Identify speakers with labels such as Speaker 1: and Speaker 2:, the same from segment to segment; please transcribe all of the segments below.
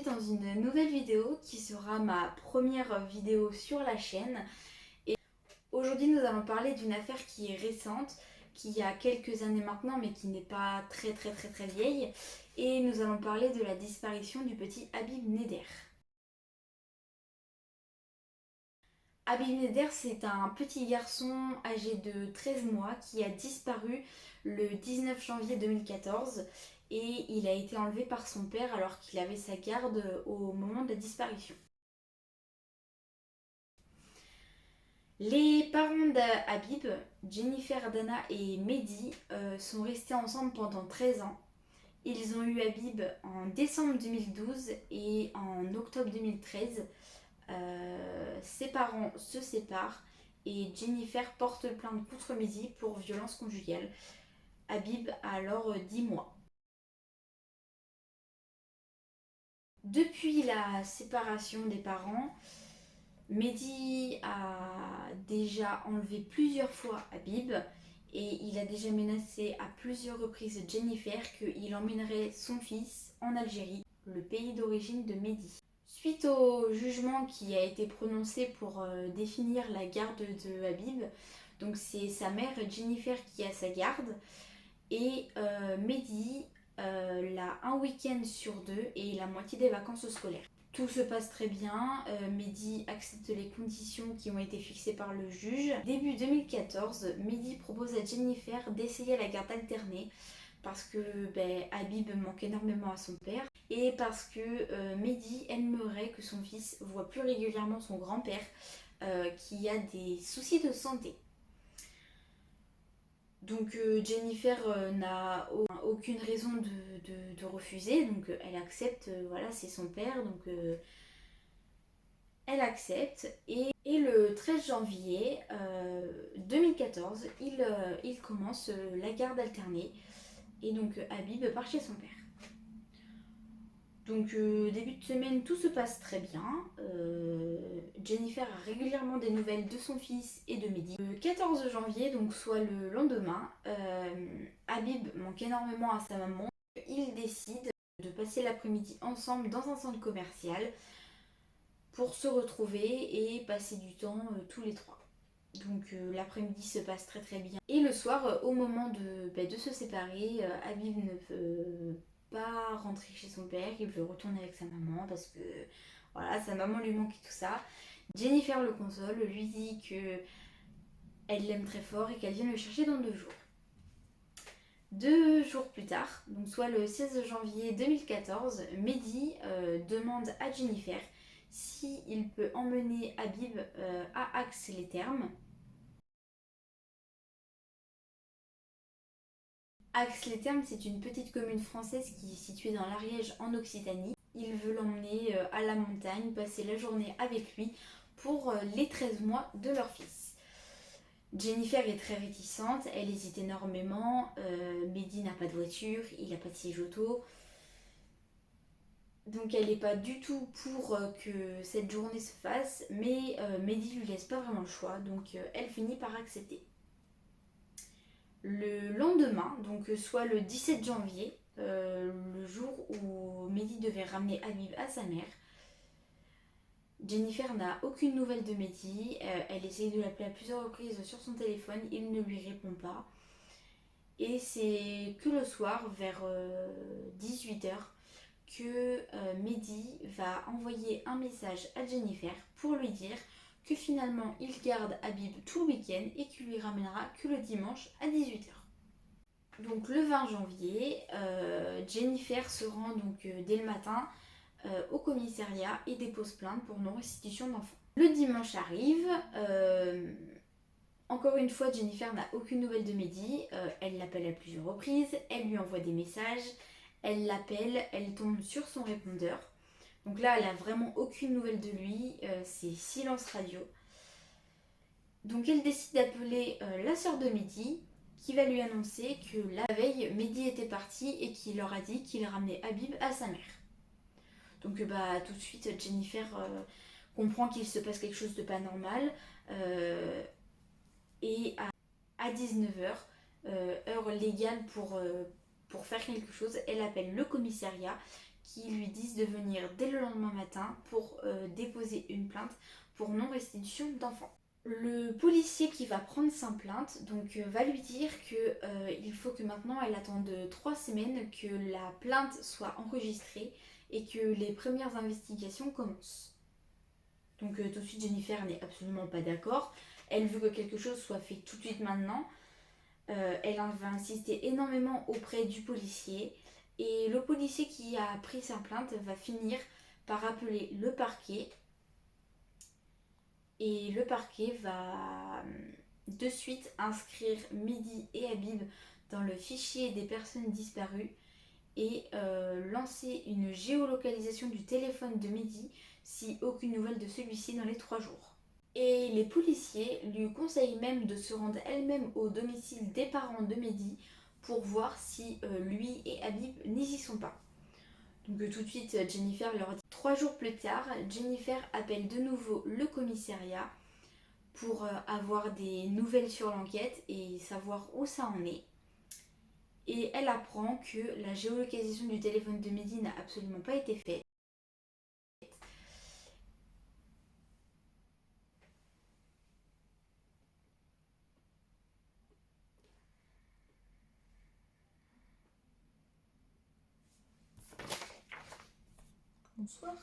Speaker 1: bienvenue dans une nouvelle vidéo qui sera ma première vidéo sur la chaîne. Et aujourd'hui nous allons parler d'une affaire qui est récente, qui a quelques années maintenant mais qui n'est pas très vieille. Et nous allons parler de la disparition du petit Habib Neder. Habib Neder, c'est un petit garçon âgé de 13 mois qui a disparu le 19 janvier 2014 et il a été enlevé par son père alors qu'il avait sa garde au moment de la disparition. Les parents d'Habib, Jennifer, Dana et Mehdi, sont restés ensemble pendant 13 ans. Ils ont eu Habib en décembre 2012 et en octobre 2013. Ses parents se séparent et Jennifer porte plainte contre Mehdi pour violence conjugale. Habib a alors 10 mois. Depuis la séparation des parents, Mehdi a déjà enlevé plusieurs fois Habib et il a déjà menacé à plusieurs reprises Jennifer qu'il emmènerait son fils en Algérie, le pays d'origine de Mehdi. Suite au jugement qui a été prononcé pour définir la garde de Habib, donc c'est sa mère Jennifer qui a sa garde et Mehdi l'a un week-end sur deux et la moitié des vacances scolaires. Tout se passe très bien, Mehdi accepte les conditions qui ont été fixées par le juge. Début 2014, Mehdi propose à Jennifer d'essayer la garde alternée parce que Habib manque énormément à son père et parce que Mehdi aimerait que son fils voit plus régulièrement son grand-père qui a des soucis de santé. Donc Jennifer n'a aucune raison de refuser, donc elle accepte, voilà, c'est son père, donc elle accepte. Et le 13 janvier 2014, il commence la garde alternée, et donc Habib part chez son père. Donc début de semaine, tout se passe très bien. Jennifer a régulièrement des nouvelles de son fils et de Mehdi. Le 14 janvier, donc soit le lendemain, Habib manque énormément à sa maman. Ils décident de passer l'après-midi ensemble dans un centre commercial pour se retrouver et passer du temps tous les trois. Donc l'après-midi se passe très bien. Et le soir, au moment de se séparer, Habib ne veut pas rentrer chez son père, il veut retourner avec sa maman parce que voilà, sa maman lui manque et tout ça. Jennifer le console, lui dit que elle l'aime très fort et qu'elle vient le chercher dans 2 jours. 2 jours plus tard, donc soit le 16 janvier 2014, Mehdi demande à Jennifer s'il peut emmener Habib à Ax-les-Thermes. Ax-les-Thermes, c'est une petite commune française qui est située dans l'Ariège en Occitanie. Il veut l'emmener à la montagne, passer la journée avec lui pour les 13 mois de leur fils. Jennifer est très réticente, elle hésite énormément. Mehdi n'a pas de voiture, il n'a pas de siège auto. Donc elle n'est pas du tout pour que cette journée se fasse, mais Mehdi lui laisse pas vraiment le choix, donc elle finit par accepter. Le lendemain, donc soit le 17 janvier, le jour où Mehdi devait ramener Habib à sa mère, Jennifer n'a aucune nouvelle de Mehdi. Elle essaye de l'appeler à plusieurs reprises sur son téléphone, il ne lui répond pas. Et c'est que le soir, vers 18h, que Mehdi va envoyer un message à Jennifer pour lui dire que finalement il garde Habib tout le week-end et qu'il lui ramènera que le dimanche à 18h. Donc le 20 janvier, Jennifer se rend donc dès le matin au commissariat et dépose plainte pour non-restitution d'enfants. Le dimanche arrive, encore une fois Jennifer n'a aucune nouvelle de Mehdi, elle l'appelle à plusieurs reprises, elle lui envoie des messages, elle l'appelle, elle tombe sur son répondeur. Donc là elle a vraiment aucune nouvelle de lui, c'est silence radio. Donc elle décide d'appeler la sœur de Mehdi, qui va lui annoncer que la veille, Mehdi était parti et qu'il leur a dit qu'il ramenait Habib à sa mère. Donc tout de suite, Jennifer comprend qu'il se passe quelque chose de pas normal. Et à 19h, heure légale pour faire quelque chose, elle appelle le commissariat qui lui disent de venir dès le lendemain matin pour déposer une plainte pour non-restitution d'enfants. Le policier qui va prendre sa plainte va lui dire qu'il faut que maintenant elle attende 3 semaines que la plainte soit enregistrée et que les premières investigations commencent. Donc tout de suite Jennifer n'est absolument pas d'accord. Elle veut que quelque chose soit fait tout de suite maintenant. Elle va insister énormément auprès du policier. Et le policier qui a pris sa plainte va finir par appeler le parquet. Et le parquet va de suite inscrire Mehdi et Habib dans le fichier des personnes disparues et lancer une géolocalisation du téléphone de Mehdi si aucune nouvelle de celui-ci dans les 3 jours. Et les policiers lui conseillent même de se rendre elle-même au domicile des parents de Mehdi pour voir si lui et Habib n'y sont pas. Donc tout de suite, Jennifer leur dit. 3 jours plus tard, Jennifer appelle de nouveau le commissariat pour avoir des nouvelles sur l'enquête et savoir où ça en est. Et elle apprend que la géolocalisation du téléphone de Mehdi n'a absolument pas été faite. Bonsoir.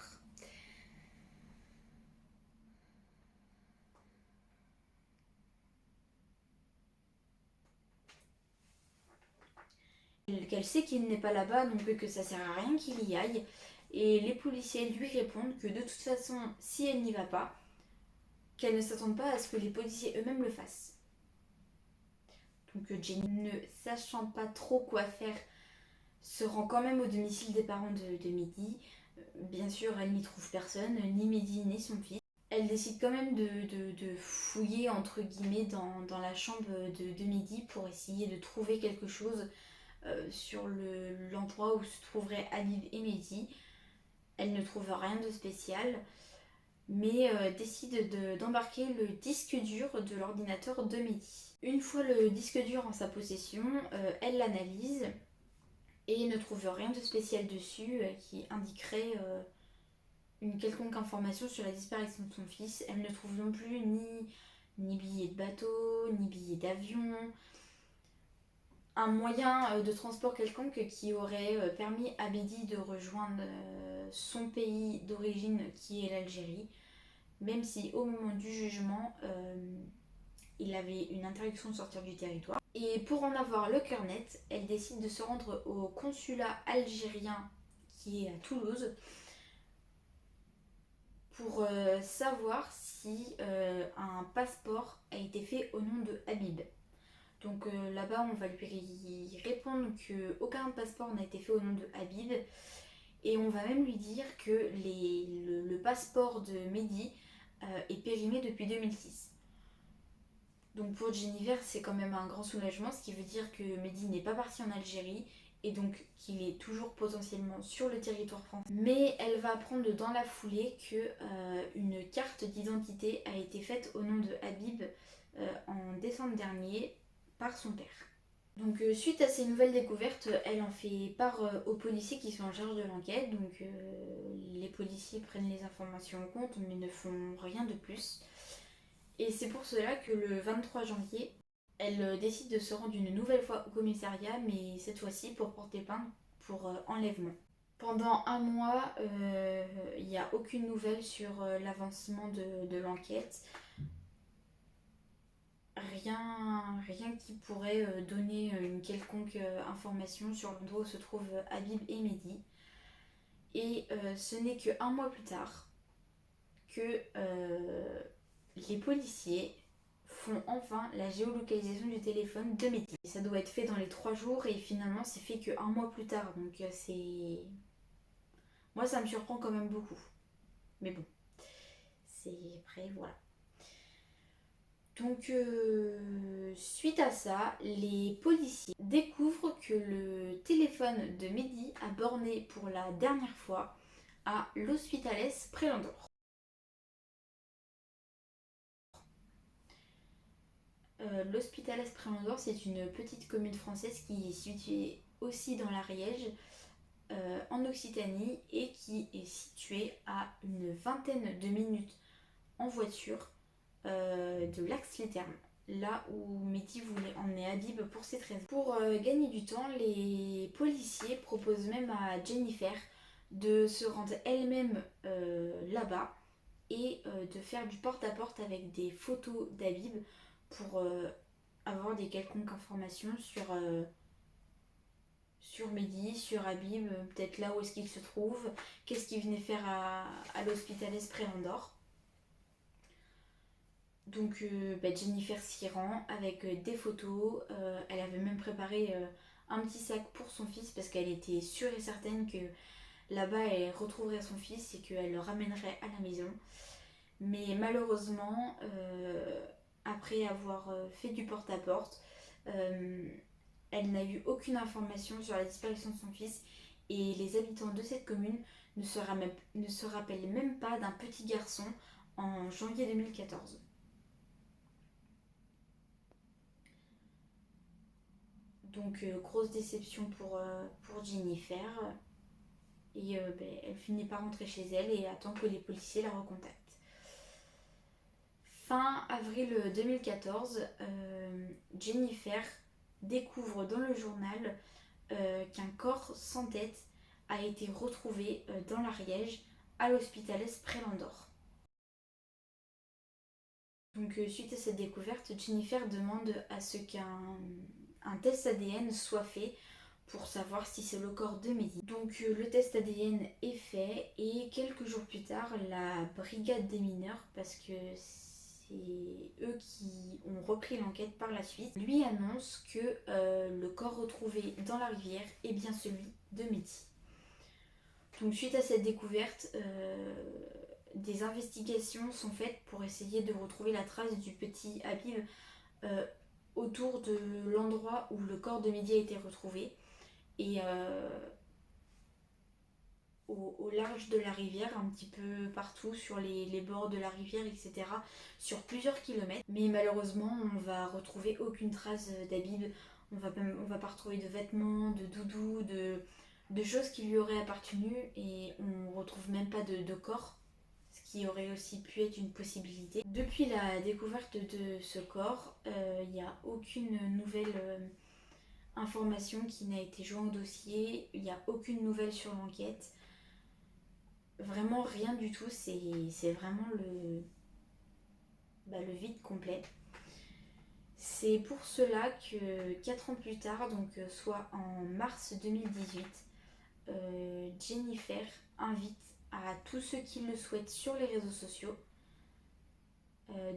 Speaker 1: Qu'elle sait qu'il n'est pas là-bas, donc que ça sert à rien qu'il y aille. Et les policiers lui répondent que de toute façon, si elle n'y va pas, qu'elle ne s'attende pas à ce que les policiers eux-mêmes le fassent. Donc Jenny, ne sachant pas trop quoi faire, se rend quand même au domicile des parents de Mehdi. Bien sûr, elle n'y trouve personne, ni Mehdi ni son fils. Elle décide quand même de fouiller entre guillemets dans la chambre de Mehdi pour essayer de trouver quelque chose sur l'endroit où se trouveraient Habib et Mehdi. Elle ne trouve rien de spécial, mais décide d'embarquer le disque dur de l'ordinateur de Mehdi. Une fois le disque dur en sa possession, elle l'analyse et ne trouve rien de spécial dessus qui indiquerait une quelconque information sur la disparition de son fils. Elle ne trouve non plus ni billet de bateau, ni billet d'avion, un moyen de transport quelconque qui aurait permis à Mehdi de rejoindre son pays d'origine qui est l'Algérie, même si au moment du jugement, il avait une interdiction de sortir du territoire. Et pour en avoir le cœur net, elle décide de se rendre au consulat algérien qui est à Toulouse pour savoir si un passeport a été fait au nom de Habib. Donc là-bas, on va lui répondre qu'aucun passeport n'a été fait au nom de Habib. Et on va même lui dire que le passeport de Mehdi est périmé depuis 2006. Donc pour Jennifer, c'est quand même un grand soulagement, ce qui veut dire que Mehdi n'est pas parti en Algérie et donc qu'il est toujours potentiellement sur le territoire français. Mais elle va apprendre dans la foulée qu'une carte d'identité a été faite au nom de Habib en décembre dernier par son père. Donc suite à ces nouvelles découvertes, elle en fait part aux policiers qui sont en charge de l'enquête. Donc les policiers prennent les informations en compte mais ne font rien de plus. Et c'est pour cela que le 23 janvier, elle décide de se rendre une nouvelle fois au commissariat, mais cette fois-ci pour porter plainte pour enlèvement. Pendant un mois, il n'y a aucune nouvelle sur l'avancement de l'enquête. Rien qui pourrait donner une quelconque information sur l'endroit où se trouvent Habib et Mehdi. Et ce n'est qu'un mois plus tard que les policiers font enfin la géolocalisation du téléphone de Mehdi. Ça doit être fait dans les 3 jours et finalement c'est fait qu'un mois plus tard. Donc c'est... Moi ça me surprend quand même beaucoup. Mais bon, c'est après, voilà. Donc suite à ça, les policiers découvrent que le téléphone de Mehdi a borné pour la dernière fois à l'Hospitales Pré-Landor. L'Hospitales Pré-Landor, c'est une petite commune française qui est située aussi dans l'Ariège, en Occitanie et qui est situé à une vingtaine de minutes en voiture de l'Axe-les-Thermes, là où Mehdi voulait emmener Habib pour cette raison. Pour gagner du temps, les policiers proposent même à Jennifer de se rendre elle-même là-bas et de faire du porte-à-porte avec des photos d'Habib pour avoir des quelconques informations sur Mehdi, sur Habib, peut-être là où est-ce qu'il se trouve, qu'est-ce qu'il venait faire à l'hôpital Esprélandor. Donc Jennifer s'y rend avec des photos. Elle avait même préparé un petit sac pour son fils parce qu'elle était sûre et certaine que là-bas elle retrouverait son fils et qu'elle le ramènerait à la maison. Mais malheureusement, après avoir fait du porte-à-porte, elle n'a eu aucune information sur la disparition de son fils et les habitants de cette commune ne se rappellent même pas d'un petit garçon en janvier 2014. Donc grosse déception pour Jennifer et elle finit par rentrer chez elle et attend que les policiers la recontactent. Fin avril 2014, Jennifer découvre dans le journal qu'un corps sans tête a été retrouvé dans l'Ariège à l'hospital Esprélandor. Donc suite à cette découverte, Jennifer demande à ce qu'un test ADN soit fait pour savoir si c'est le corps de Mehdi. Donc le test ADN est fait et quelques jours plus tard, la brigade des mineurs, parce que c'est eux qui ont repris l'enquête par la suite, lui annonce que le corps retrouvé dans la rivière est bien celui de Mehdi. Donc suite à cette découverte, des investigations sont faites pour essayer de retrouver la trace du petit Habib autour de l'endroit où le corps de Mehdi a été retrouvé et au large de la rivière, un petit peu partout sur les bords de la rivière, etc., sur plusieurs kilomètres. Mais malheureusement, on va retrouver aucune trace d'Habib. On va pas retrouver de vêtements, de doudous, de choses qui lui auraient appartenu et on retrouve même pas de corps, ce qui aurait aussi pu être une possibilité. Depuis la découverte de ce corps, il n'y a aucune nouvelle information qui n'a été jointe au dossier, il n'y a aucune nouvelle sur l'enquête. Vraiment rien du tout, c'est vraiment le vide complet. C'est pour cela que 4 ans plus tard, donc soit en mars 2018, Jennifer invite à tous ceux qui le souhaitent sur les réseaux sociaux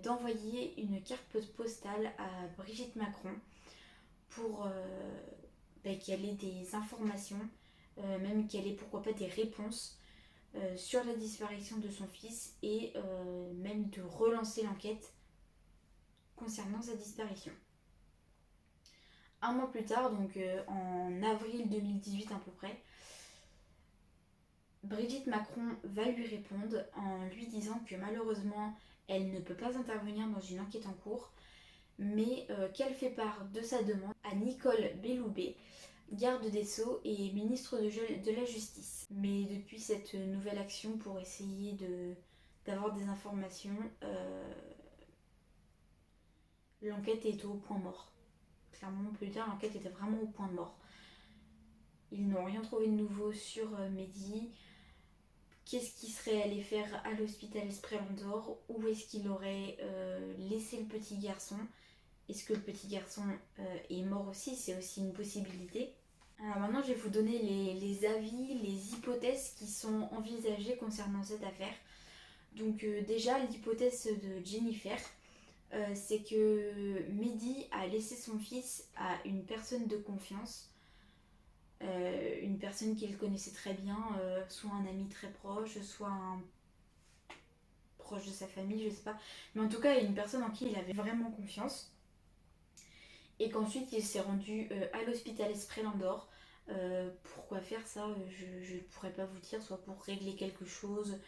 Speaker 1: d'envoyer une carte postale à Brigitte Macron pour qu'elle ait des informations, même qu'elle ait pourquoi pas des réponses sur la disparition de son fils et même de relancer l'enquête concernant sa disparition. Un mois plus tard, donc en avril 2018 à peu près, Brigitte Macron va lui répondre en lui disant que malheureusement elle ne peut pas intervenir dans une enquête en cours, mais qu'elle fait part de sa demande à Nicole Belloubet, garde des Sceaux et ministre de la Justice. Mais depuis cette nouvelle action pour essayer d'avoir des informations, l'enquête est au point mort. Clairement, on peut le dire, l'enquête était vraiment au point mort. Ils n'ont rien trouvé de nouveau sur Mehdi. Qu'est-ce qu'il serait allé faire à l'hôpital Esprélandor? Où est-ce qu'il aurait laissé le petit garçon? Est-ce que le petit garçon est mort aussi? C'est aussi une possibilité. Alors maintenant, je vais vous donner les avis, les hypothèses qui sont envisagées concernant cette affaire. Donc déjà, l'hypothèse de Jennifer, c'est que Mehdi a laissé son fils à une personne de confiance, une personne qu'il connaissait très bien, soit un ami très proche, soit un proche de sa famille, je sais pas. Mais en tout cas, une personne en qui il avait vraiment confiance. Et qu'ensuite, il s'est rendu à l'hôpital Esprélandor. Pourquoi faire ça, je ne pourrais pas vous dire, soit pour régler quelque chose.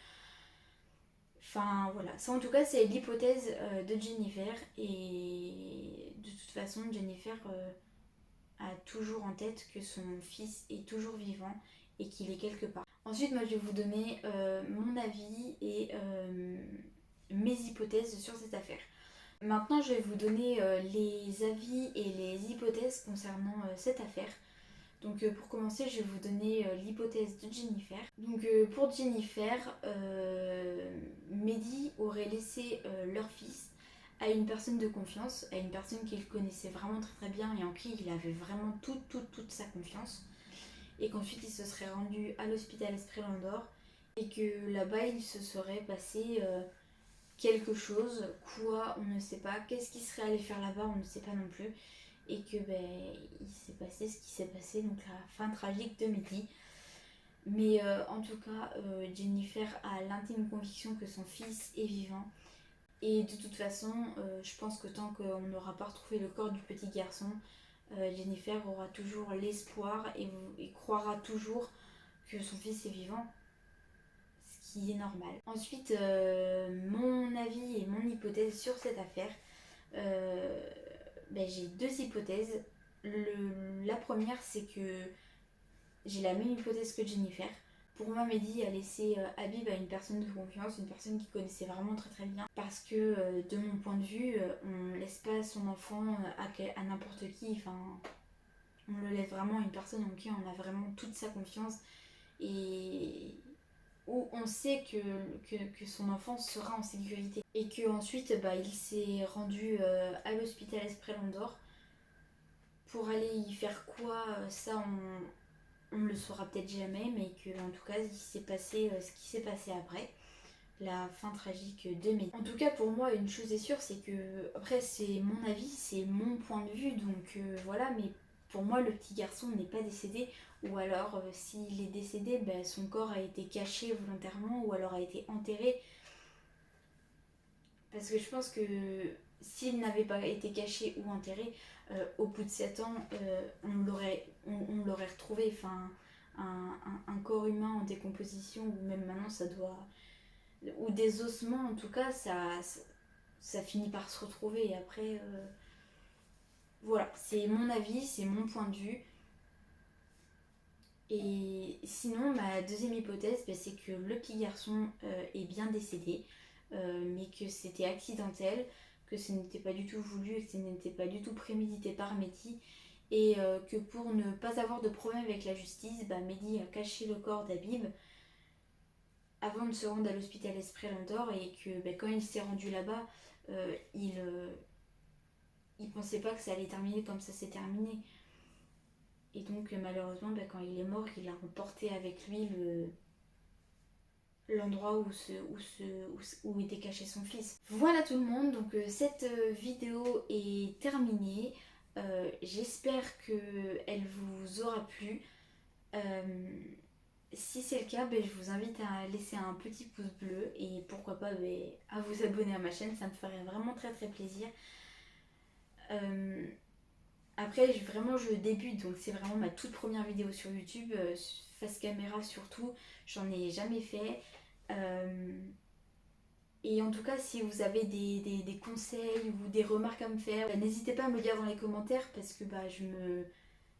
Speaker 1: Enfin voilà, ça en tout cas c'est l'hypothèse de Jennifer et de toute façon Jennifer a toujours en tête que son fils est toujours vivant et qu'il est quelque part. Ensuite, moi je vais vous donner mon avis et mes hypothèses sur cette affaire. Maintenant, je vais vous donner les avis et les hypothèses concernant cette affaire. Donc pour commencer, je vais vous donner l'hypothèse de Jennifer. Donc pour Jennifer, Mehdi aurait laissé leur fils à une personne de confiance, à une personne qu'il connaissait vraiment très très bien et en qui il avait vraiment toute sa confiance. Et qu'ensuite il se serait rendu à l'hôpital Esprit Landor et que là-bas il se serait passé quelque chose, quoi, on ne sait pas. Qu'est-ce qu'il serait allé faire là-bas, on ne sait pas non plus. Et que il s'est passé ce qui s'est passé, donc la fin tragique de Mehdi. Mais en tout cas, Jennifer a l'intime conviction que son fils est vivant. Et de toute façon, je pense que tant qu'on n'aura pas retrouvé le corps du petit garçon, Jennifer aura toujours l'espoir et croira toujours que son fils est vivant, ce qui est normal. Ensuite, mon avis et mon hypothèse sur cette affaire, j'ai deux hypothèses. La première, c'est que j'ai la même hypothèse que Jennifer. Pour moi, Mehdi a laissé Habib à une personne de confiance, une personne qu'il connaissait vraiment très très bien. Parce que de mon point de vue, on laisse pas son enfant à n'importe qui. Enfin, on le laisse vraiment à une personne en qui on a vraiment toute sa confiance. Et où on sait que son enfant sera en sécurité. Et qu'ensuite, il s'est rendu à l'hôpital Esprit Landor. Pour aller y faire quoi, ça on ne le saura peut-être jamais, mais qu'en tout cas il s'est passé ce qui s'est passé après, la fin tragique de Mehdi. En tout cas pour moi une chose est sûre, c'est que, après c'est mon avis, c'est mon point de vue, donc voilà, mais pour moi le petit garçon n'est pas décédé, ou alors s'il est décédé, son corps a été caché volontairement, ou alors a été enterré, parce que je pense que s'il n'avait pas été caché ou enterré, au bout de 7 ans, on l'aurait retrouvé. Enfin, un corps humain en décomposition, ou même maintenant ça doit... Ou des ossements en tout cas, ça finit par se retrouver. Et après, voilà, c'est mon avis, c'est mon point de vue. Et sinon, ma deuxième hypothèse, c'est que le petit garçon est bien décédé, mais que c'était accidentel, que ce n'était pas du tout voulu et que ce n'était pas du tout prémédité par Mehdi. Et que pour ne pas avoir de problème avec la justice, Mehdi a caché le corps d'Habib avant de se rendre à l'hôpital Esprit Landor, et que quand il s'est rendu là-bas, il pensait pas que ça allait terminer comme ça s'est terminé. Et donc malheureusement, quand il est mort, il a emporté avec lui l'endroit où était caché son fils. Voilà tout le monde, donc cette vidéo est terminée. J'espère qu'elle vous aura plu. Si c'est le cas, je vous invite à laisser un petit pouce bleu et pourquoi pas à vous abonner à ma chaîne, ça me ferait vraiment très très plaisir. Après, je débute, donc c'est vraiment ma toute première vidéo sur YouTube, face caméra surtout, j'en ai jamais fait. Et en tout cas, si vous avez des conseils ou des remarques à me faire, n'hésitez pas à me le dire dans les commentaires, parce que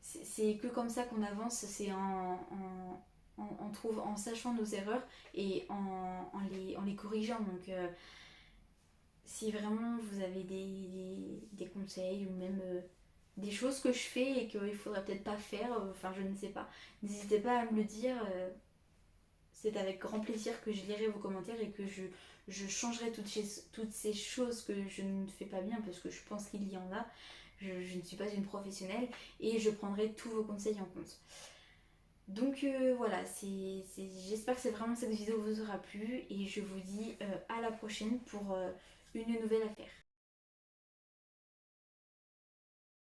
Speaker 1: c'est que comme ça qu'on avance, c'est en sachant nos erreurs et en les corrigeant. Donc si vraiment vous avez des conseils, ou même des choses que je fais et qu'il faudrait peut-être pas faire, enfin je ne sais pas, n'hésitez pas à me le dire. C'est avec grand plaisir que je lirai vos commentaires et que je changerai toutes ces choses que je ne fais pas bien, parce que je pense qu'il y en a. Je ne suis pas une professionnelle et je prendrai tous vos conseils en compte. Donc voilà, j'espère que cette vidéo vous aura plu et je vous dis à la prochaine pour une nouvelle affaire.